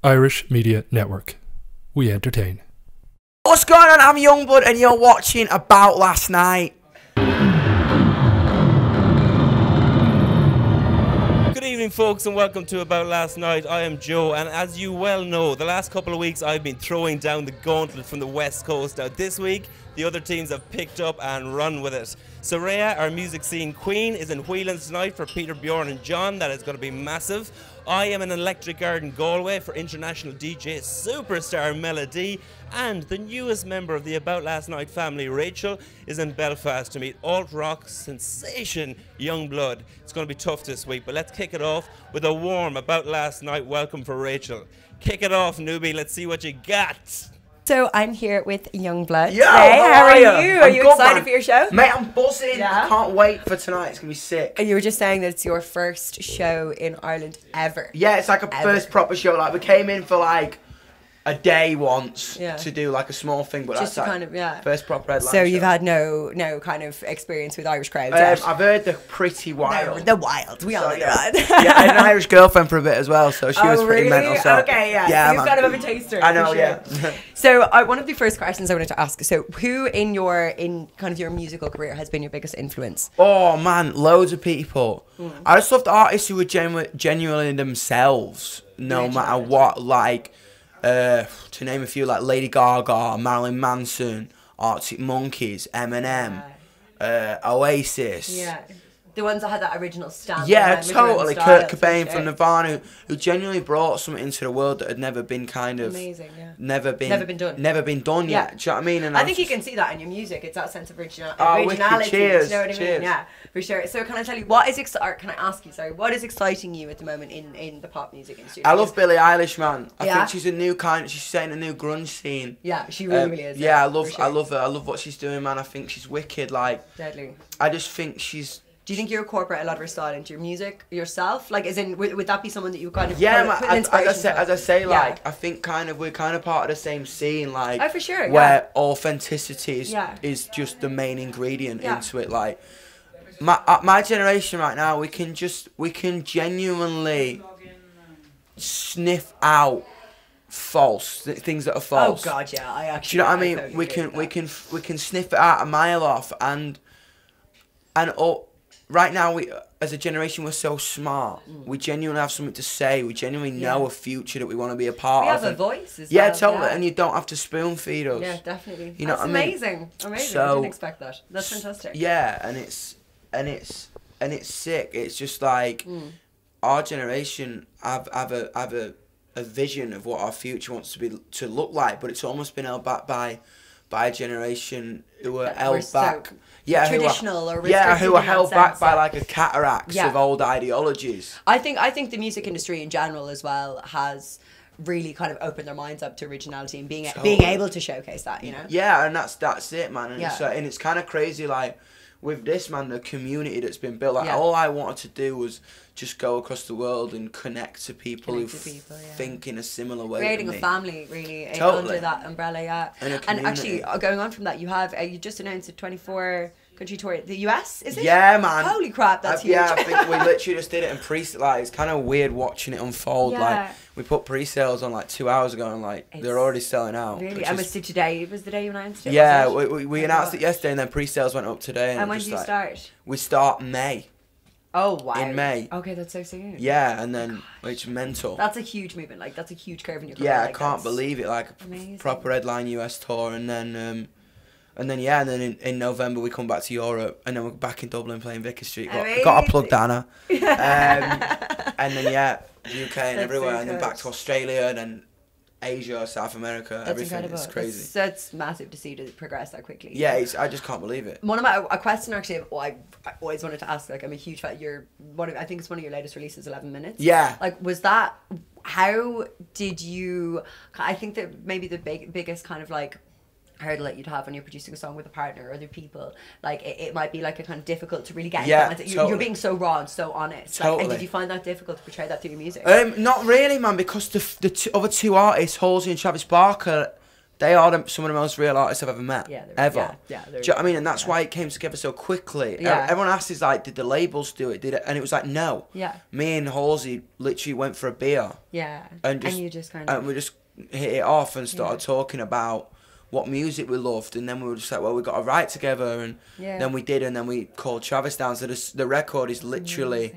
Irish Media Network. We entertain. What's going on? I'm Yungblud and you're watching About Last Night. Good evening, folks, and welcome to About Last Night. I am Joe, and as you well know, the last couple of weeks I've been throwing down the gauntlet from the West Coast. Now this week, the other teams have picked up and run with it. Soraya, our music scene queen, is in Whelans tonight for Peter Bjorn and John. That is going to be massive. I am in Electric Garden, Galway for international DJ superstar Mella Dee, and the newest member of the About Last Night family, Rachel, is in Belfast to meet alt-rock sensation Yungblud. It's going to be tough this week, but let's kick it off with a warm About Last Night welcome for Rachel. Kick it off, newbie. Let's see what you got. So I'm here with Yungblud. Yo, today. How are you? Are I'm you good, excited man. for your show? Mate, I'm buzzing. Yeah? I can't wait for tonight. It's going to be sick. And you were just saying that it's your first show in Ireland ever. Yeah, it's like a first proper show. Like, we came in for like a day once to do like a small thing, but Just that's to like kind of, first proper headline So show. you've had no kind of experience with Irish crowds yet? I've heard they're pretty wild. The wild. We all know that. Yeah, I had an Irish girlfriend for a bit as well, so she was pretty mental. So. Okay, yeah. Yeah, So you've man. got a bit of a taster. I know, for sure. yeah. So one of the first questions I wanted to ask, so who in kind of your musical career has been your biggest influence? Oh man, loads of people. I just loved artists who were genuinely themselves, no matter what. Like, to name a few, like Lady Gaga, Marilyn Manson, Arctic Monkeys, Eminem, Oasis. Yeah. The ones that had that original stamp. Yeah, and original totally. style, Kurt for Cobain sure. from Nirvana, who genuinely brought something into the world that had never been kind of Amazing, yeah. never been done Yeah. yet. Do you know what I mean? And I think you can see that in your music. It's that sense of originality. wicked. Cheers. You know what I mean? Cheers. Yeah, for sure. So can I tell you, can I ask you, what is exciting you at the moment in the pop music industry? I love Billie Eilish, man. I Yeah? think she's a new kind. She's setting a new grunge scene. Yeah, she really is. Yeah, I for sure. love her. I love what she's doing, man. I think she's wicked. Like, Deadly. I just think she's. Do you think you incorporate a lot of her style into your music yourself? Like, as in, would that be someone that you kind of Yeah, put man. inspiration from? As I say, like, Yeah. I think we're kind of part of the same scene, like. Oh, for sure, where authenticity Yeah. is just the main ingredient Yeah. into it. Like, my generation right now, we can genuinely sniff out things that are false. Oh God, yeah, I actually. Do you know what I mean? totally we agree can with we can sniff it out a mile off, and right now we as a generation we're so smart. We genuinely have something to say. We genuinely know a future that we want to be a part that. of. We have a voice as Yeah, well. totally, and you don't have to spoon feed us. Yeah, definitely. You know That's what I mean? amazing. Amazing. So- I didn't expect that. That's fantastic. Yeah, and it's sick. It's just like our generation have a vision of what our future wants to look like, but it's almost been held back by a generation who were held back. Traditional or who are restricted in held that back sense, by yeah. like a cataracts Yeah. of old ideologies. I think the music industry in general as well has really kind of opened their minds up to originality and being able to showcase that, you know. Yeah, and that's it, man. And Yeah. it's kind of crazy, like with this, man, the community that's been built. Like, Yeah. all I wanted to do was just go across the world and connect to people who yeah. think in a similar way. Creating to a me. family, really, Totally. under that umbrella, yeah. And a And actually, community. going on from that, you just announced a 24-country tour. The US, is it? Yeah, man. Holy crap, that's huge. Yeah, I think we literally just did it in like, it's kind of weird watching it unfold. Yeah. Like, we put pre-sales on like 2 hours ago, and like they're already selling out. Really, which and is- was today? Was the day you announced it? Yeah, was it? we Oh, announced God. it yesterday, and then pre-sales went up today. And when just do you like, start? We start May. Oh wow! In May. Okay, that's so soon. Yeah, and then it's mental. That's a huge movement. Like, that's a huge curve in your career. Yeah, I like, can't that's believe it. Like, amazing. proper headline US tour, and then in November we come back to Europe, and then we're back in Dublin playing Vicar Street. Got to plug Dana. And then UK and everywhere, so and then back to Australia, and then Asia, South America, That's everything. incredible. It's crazy. That's massive to see to progress that quickly. Yeah, I just can't believe it. A question actually I always wanted to ask, like, I'm a huge fan. I think it's one of your latest releases, 11 Minutes. Yeah. Like, how did you, I think that maybe the biggest kind of like hurdle that you'd have when you're producing a song with a partner or other people, like it might be like a kind of difficult to really get Yeah, into that. totally. You're being so raw and so honest. Totally. Like, and did you find that difficult to portray that through your music? Not really, man, because the other two artists, Halsey and Travis Barker, They are some of the most real artists I've ever met, ever. Yeah, do you know what I mean? And that's why it came together so quickly. Yeah. Everyone asks, is like, did the labels do it? Did it? And it was like, no. Yeah. Me and Halsey literally went for a beer. Yeah. And you just kind of... And we just hit it off and started talking about what music we loved, and then we were just like, well, we got to write together, and then we did, and then we called Travis down. So the record is literally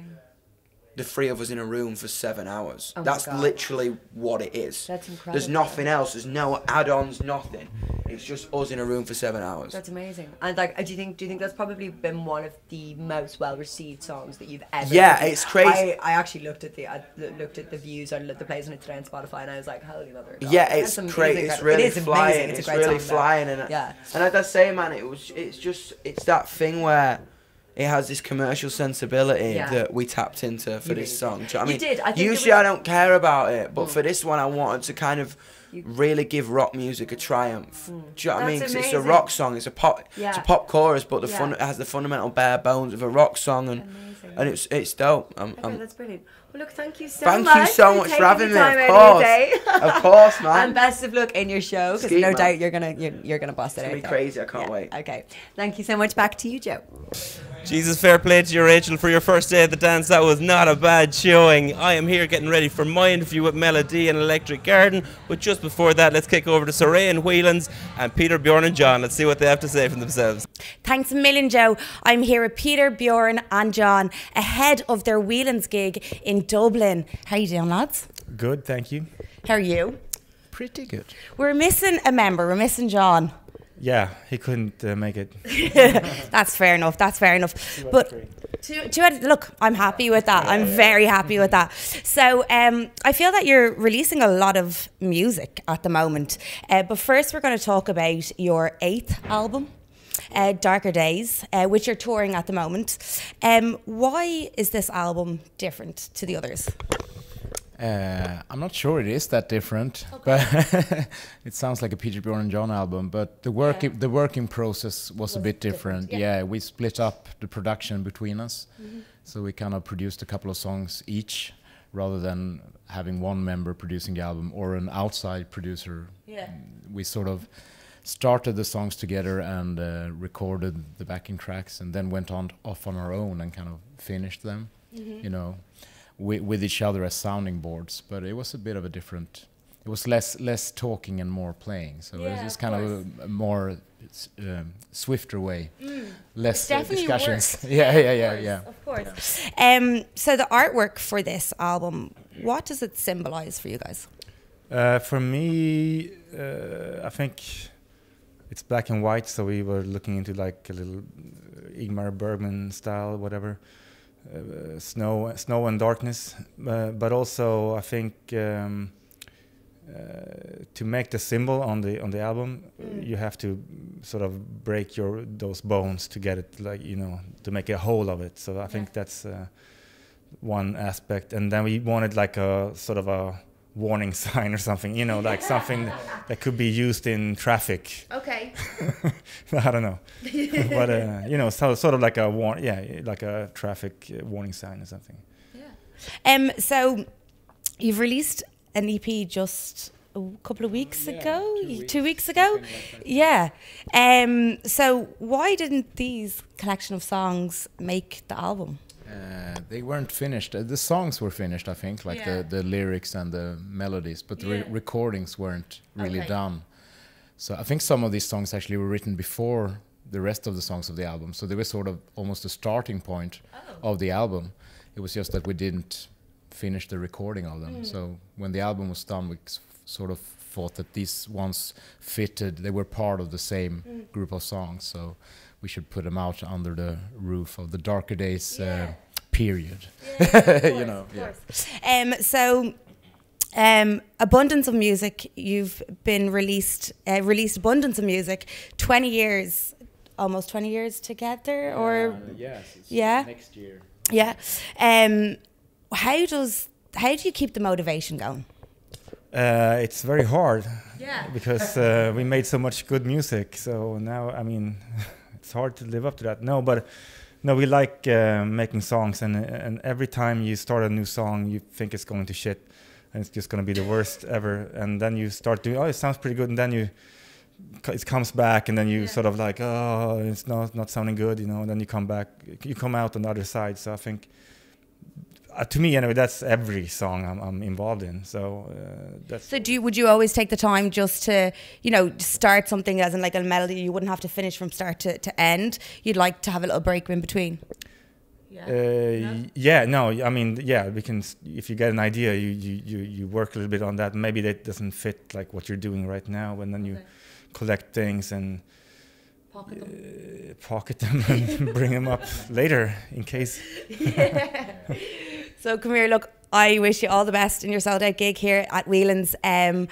the three of us in a room for 7 hours. That's literally what it is. That's incredible. There's nothing else. There's no add-ons, nothing. It's just us in a room for 7 hours. That's amazing. And like, do you think that's probably been one of the most well-received songs that you've ever? Yeah, it's crazy. I actually looked at the views or the plays on it today on Spotify, and I was like, holy mother of God. Yeah, it's crazy. It's really flying. It's really flying, and like I say, man, it's that thing where it has this commercial sensibility that we tapped into for this song. Do you know what I mean? Usually I don't care about it, but for this one I wanted to kind of really give rock music a triumph. Do you know what I mean? 'Cause it's a rock song, it's a pop pop chorus, but it has the fundamental bare bones of a rock song, and it's dope. That's brilliant. Well, look, thank you so much. Thank you so much for having me. Of course, of course, man. And best of luck in your show, because no doubt you're gonna bust it out. It's gonna be crazy. I can't wait. Okay, thank you so much. Back to you, Joe. Jesus, fair play to you, Rachel, for your first day at the dance. That was not a bad showing. I am here getting ready for my interview with Mella Dee and Electric Garden. But just before that, let's kick over to Saray and Whelans and Peter Bjorn and John. Let's see what they have to say for themselves. Thanks a million, Joe. I'm here with Peter Bjorn and John ahead of their Whelans gig in Dublin. How you doing, lads? Good, thank you. How are you? Pretty good. We're missing a member. We're missing John. Yeah, he couldn't make it. That's fair enough. That's fair enough. But look, I'm happy with that. I'm very happy with that. So I feel that you're releasing a lot of music at the moment. But first, we're going to talk about your 8th album, Darker Days, which you're touring at the moment. Why is this album different to the others? I'm not sure it is that different, but it sounds like a Peter Bjorn and John album. But the working process was a bit different. Yeah, we split up the production between us, so we kind of produced a couple of songs each, rather than having one member producing the album or an outside producer. Yeah, we sort of started the songs together and recorded the backing tracks, and then went off on our own and kind of finished them. You know. With each other as sounding boards, but it was a bit of a different. It was less talking and more playing, so it was just kind of a more swifter way, less discussions. Yeah. Of course. Yeah. So the artwork for this album, what does it symbolize for you guys? For me, I think it's black and white, so we were looking into like a little Ingmar Bergman style, whatever. Snow and darkness, but also I think to make the symbol on the album, you have to sort of break those bones to get it, like, you know, to make a whole of it. So I think that's one aspect, and then we wanted like a sort of a warning sign or something, you know, like something that could be used in traffic. Okay. I don't know, but you know, sort of like a like a traffic warning sign or something. Yeah. So you've released an EP just a couple of weeks ago, 2 weeks ago. Yeah. So why didn't these collection of songs make the album? They weren't finished. The songs were finished, I think, like the lyrics and the melodies, but the recordings weren't really done. So I think some of these songs actually were written before the rest of the songs of the album. So they were sort of almost a starting point of the album. It was just that we didn't finish the recording of them. So when the album was done, we sort of thought that these ones fitted. They were part of the same group of songs. So we should put them out under the roof of the Darker Days period. You know. So abundance of music. You've been released abundance of music. 20 years, almost 20 years together, or next year. Yeah. How do you keep the motivation going? It's very hard. Because we made so much good music. So now, I mean. It's hard to live up to that. No, we like making songs, and every time you start a new song, you think it's going to shit, and it's just going to be the worst ever. And then you start doing, oh, it sounds pretty good, and then it comes back, and then you sort of like, oh, it's not sounding good, you know. And then you come back, you come out on the other side. So I think, to me anyway, that's every song I'm involved in. So that's. So would you always take the time just to, you know, start something as in like a melody? You wouldn't have to finish from start to end. You'd like to have a little break in between. No, I mean, yeah, we can. If you get an idea, you work a little bit on that. Maybe that doesn't fit like what you're doing right now, and then you collect things and pocket them and bring them up later in case. So come here, look, I wish you all the best in your sold out gig here at Whelans, and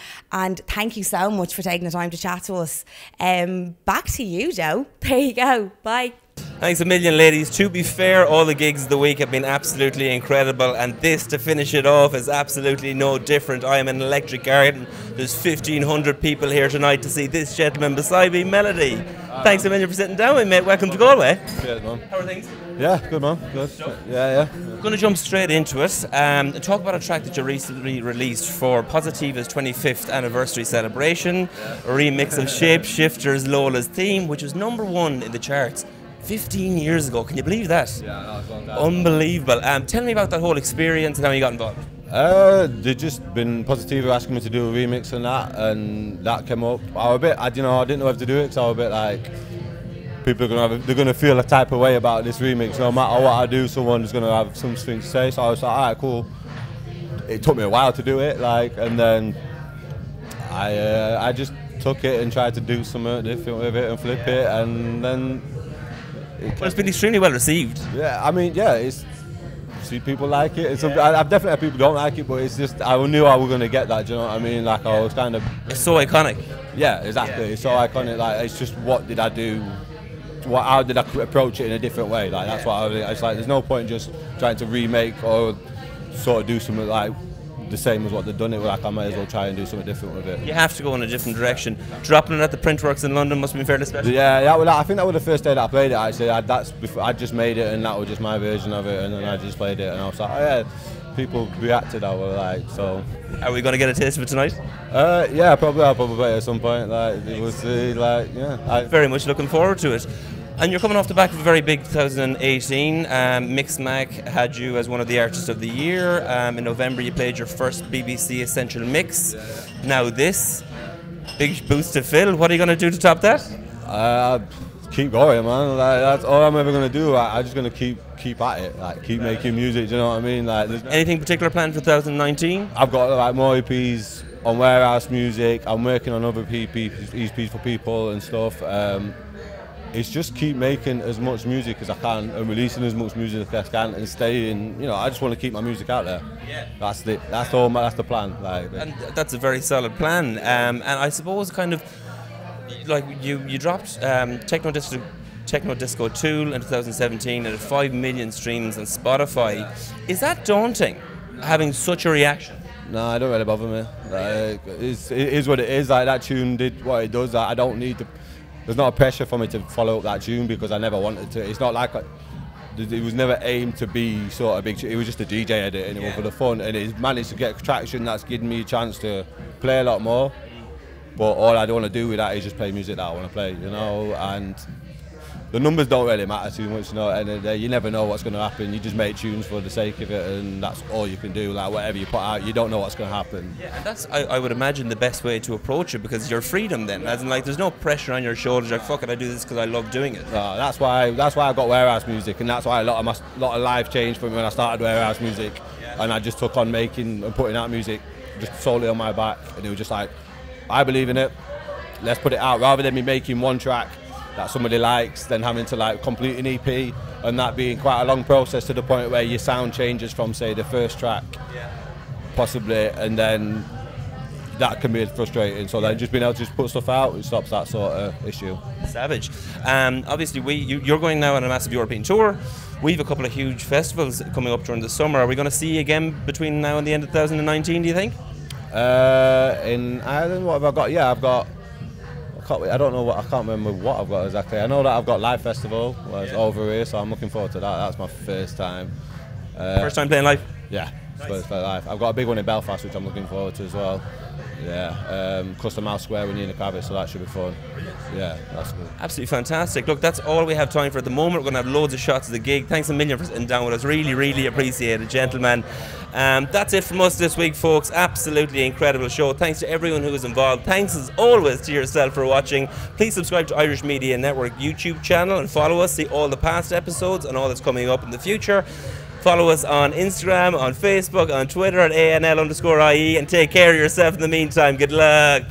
thank you so much for taking the time to chat to us. Back to you, Joe. There you go. Bye. Thanks a million, ladies. To be fair, all the gigs of the week have been absolutely incredible, and this, to finish it off, is absolutely no different. I am in Electric Garden. There's 1,500 people here tonight to see this gentleman beside me, Mella Dee. Thanks a million for sitting down with me, mate. Welcome to Galway. Yeah, man. How are things? Yeah, good, man. Good. Yeah. I'm going to jump straight into it and talk about a track that you recently released for Positiva's 25th anniversary celebration, a remix of Shapeshifter's Lola's Theme, which was #1 in the charts 15 years ago. Can you believe that? Yeah, that was long time. Unbelievable. Tell me about that whole experience and how you got involved. They just been Positiva asking me to do a remix and that came up. I didn't know if to do it, because I was a bit like, people are they're gonna feel a type of way about this remix. No matter what I do, someone's gonna have something to say. So I was like, all right, cool. It took me a while to do it, and then I just took it and tried to do something different with it and flip it, and then. It's been extremely well received. Yeah, I mean, see, people like it. I've definitely had people don't like it, but it's just, I knew I was going to get that, do you know what I mean? Like, I was kind of... It's so iconic. Yeah, exactly. It's so iconic. Like, it's just, what did I do? How did I approach it in a different way? Like, that's what it's like, there's no point just trying to remake or sort of do something like the same as what they've done it with. Like, I might as well try and do something different with it. You have to go in a different direction. Dropping it at the Printworks in London must have been fairly special. Yeah, I think that was the first day that I played it. Actually, I just made it, and that was just my version of it, and then I just played it, and I was like, oh yeah, people reacted. I was like, so. Are we going to get a taste of it tonight? Yeah, probably. I'll probably play it at some point. Like, it was very much looking forward to it. And you're coming off the back of a very big 2018. Mixmag had you as one of the Artists of the Year. In November, you played your first BBC Essential Mix. Now this, big boost to fill. What are you going to do to top that? Keep going, man. Like, that's all I'm ever going to do. I'm just going to keep at it. Like, keep making music. Do you know what I mean? Like, anything particular planned for 2019? I've got like more EPs on Warehouse Music. I'm working on other EPs for people and stuff. It's just keep making as much music as I can and releasing as much music as I can and staying, I just want to keep my music out there. Yeah. That's it. That's the plan. And that's a very solid plan. And I suppose kind of like you dropped Techno Disco Tool in 2017 and 5 million streams on Spotify. Is that daunting, having such a reaction? No, it don't really bother me. Like, it is what it is. Like, that tune did what it does. Like, I don't need to. There's not a pressure for me to follow up that tune because I never wanted to. It's not like it was never aimed to be sort of big. It was just a DJ edit and it was for the fun, and it's managed to get traction. That's given me a chance to play a lot more. But all I don't want to do with that is just play music that I want to play, and the numbers don't really matter too much, and you never know what's going to happen. You just make tunes for the sake of it, and that's all you can do. Like, whatever you put out, you don't know what's going to happen. Yeah, and that's, I would imagine, the best way to approach it, because your freedom then, as in, like, there's no pressure on your shoulders. Like, fuck it, I do this because I love doing it. That's why I got Warehouse Music, and that's why a lot of life changed for me when I started Warehouse Music, and I just took on making and putting out music just solely on my back, and it was just like, I believe in it. Let's put it out, rather than me making one track that somebody likes, then having to like complete an EP, and that being quite a long process to the point where your sound changes from, say, the first track, possibly, and then that can be frustrating. So then just being able to just put stuff out, it stops that sort of issue. Savage. Obviously, you're going now on a massive European tour. We have a couple of huge festivals coming up during the summer. Are we going to see you again between now and the end of 2019, do you think? In Ireland, what have I got? Yeah, I've got. I don't know I can't remember what I've got exactly. I know that I've got Live Festival, where it's over here, so I'm looking forward to that. That's my first time. First time playing live? Yeah. Nice. For life. I've got a big one in Belfast, which I'm looking forward to as well. Yeah, Custom House Square with Nina Kravitz, so that should be fun. Yeah, that's good. Absolutely fantastic. Look, that's all we have time for at the moment. We're going to have loads of shots of the gig. Thanks a million for sitting down with us. Really, really appreciate it, gentlemen. That's it from us this week, folks. Absolutely incredible show. Thanks to everyone who was involved. Thanks as always to yourself for watching. Please subscribe to Irish Media Network YouTube channel and follow us. See all the past episodes and all that's coming up in the future. Follow us on Instagram, on Facebook, on Twitter at ANL_IE, and take care of yourself in the meantime. Good luck.